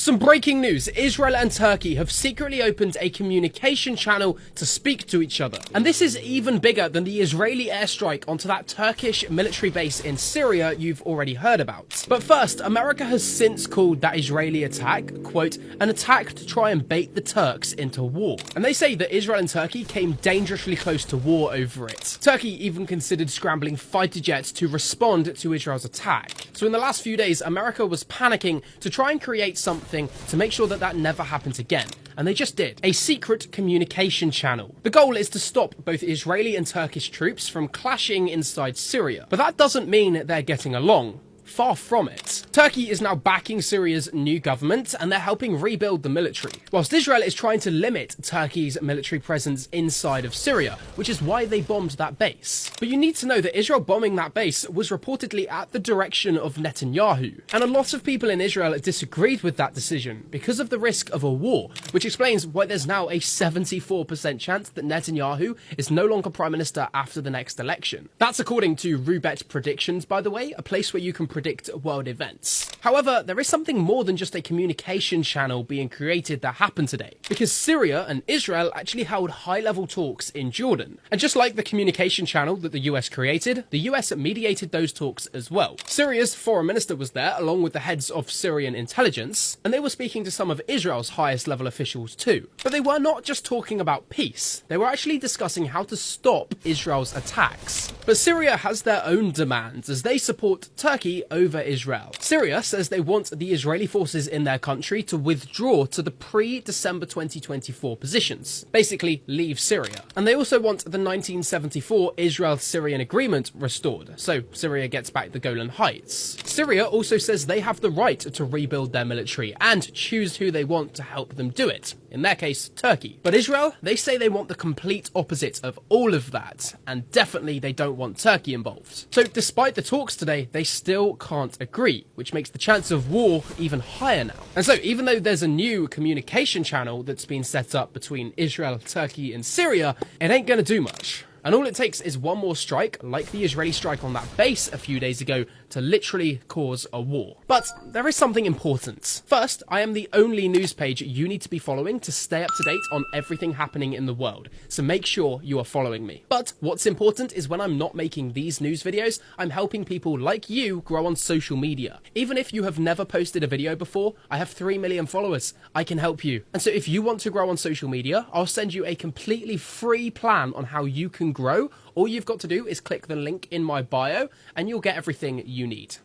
Some breaking news. Israel and Turkey have secretly opened a communication channel to speak to each other. And this is even bigger than the Israeli airstrike onto that Turkish military base in Syria you've already heard about. But first, America has since called that Israeli attack, quote, an attack to try and bait the Turks into war. And they say that Israel and Turkey came dangerously close to war over it. Turkey even considered scrambling fighter jets to respond to Israel's attack. So in the last few days, America was panicking to try and create something to make sure that that never happens again. And they just did. A secret communication channel. The goal is to stop both Israeli and Turkish troops from clashing inside Syria. But that doesn't mean they're getting along. Far from it. Turkey is now backing Syria's new government and they're helping rebuild the military, whilst Israel is trying to limit Turkey's military presence inside of Syria, which is why they bombed that base. But you need to know that Israel bombing that base was reportedly at the direction of Netanyahu, and a lot of people in Israel disagreed with that decision because of the risk of a war, which explains why there's now a 74% chance that Netanyahu is no longer prime minister after the next election. That's according to Rubet Predictions, by the way, a place where you can predict world events. However, there is something more than just a communication channel being created that happened today, because Syria and Israel actually held high-level talks in Jordan. And just like the communication channel that the US created, the US mediated those talks as well. Syria's foreign minister was there, along with the heads of Syrian intelligence, and they were speaking to some of Israel's highest level officials too. But they were not just talking about peace, they were actually discussing how to stop Israel's attacks. But Syria has their own demands, as they support Turkey over Israel. Syria says they want the Israeli forces in their country to withdraw to the pre-December 2024 positions, basically leave Syria. And they also want the 1974 Israel-Syrian agreement restored, so Syria gets back the Golan Heights. Syria also says they have the right to rebuild their military and choose who they want to help them do it. In their case, Turkey. But Israel, they say they want the complete opposite of all of that, and definitely they don't want Turkey involved. So despite the talks today, they still can't agree, which makes the chance of war even higher now. And so even though there's a new communication channel that's been set up between Israel, Turkey and Syria, it ain't gonna do much. And all it takes is one more strike, like the Israeli strike on that base a few days ago, to literally cause a war. But there is something important. First, I am the only news page you need to be following to stay up to date on everything happening in the world, so make sure you are following me. But what's important is when I'm not making these news videos, I'm helping people like you grow on social media. Even if you have never posted a video before, I have 3 million followers. I can help you. And so if you want to grow on social media, I'll send you a completely free plan on how you can grow. All you've got to do is click the link in my bio and you'll get everything you need.